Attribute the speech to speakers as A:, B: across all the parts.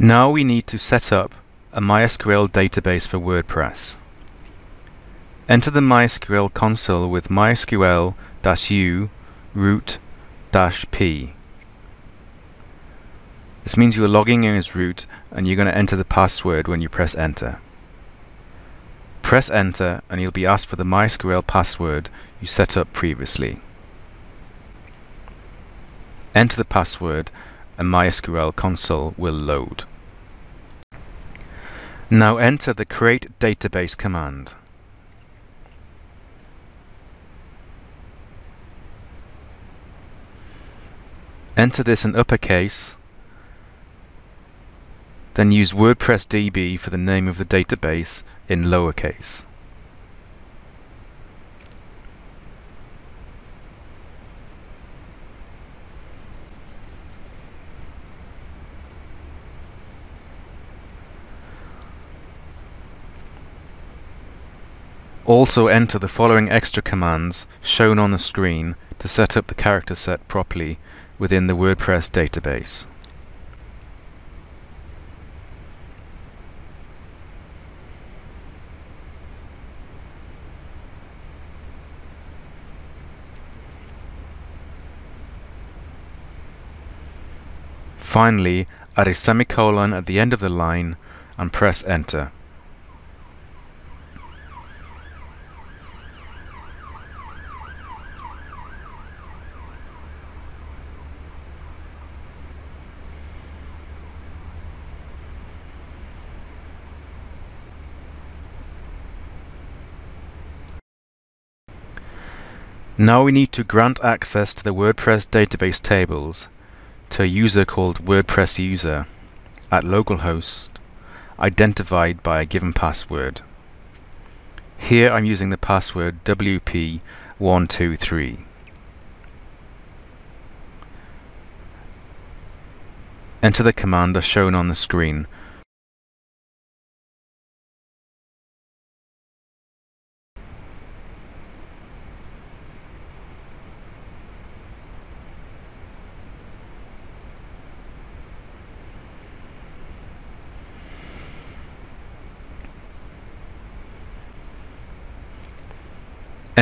A: Now we need to set up a MySQL database for WordPress. Enter the MySQL console with mysql-u root-p. This means you're logging in as root and you're going to enter the password when you press enter. Press enter and you'll be asked for the MySQL password you set up previously. Enter the password and MySQL console will load. Now enter the create database command. Enter this in uppercase, then use WordPress DB for the name of the database in lowercase. Also enter the following extra commands shown on the screen to set up the character set properly within the WordPress database. Finally, add a semicolon at the end of the line and press enter. Now we need to grant access to the WordPress database tables to a user called WordPress user at localhost, identified by a given password. Here I'm using the password WP123. Enter the command as shown on the screen.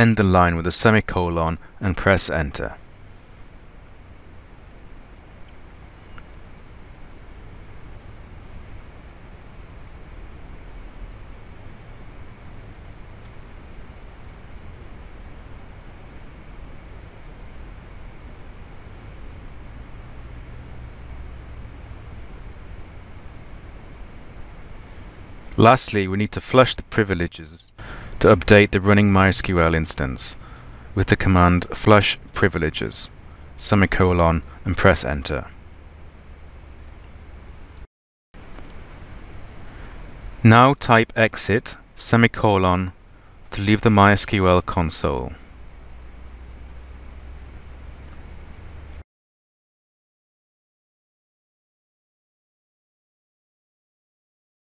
A: End the line with a semicolon and press enter. Lastly, we need to flush the privileges to update the running MySQL instance with the command flush privileges, semicolon, and press enter. Now type exit, semicolon, to leave the MySQL console.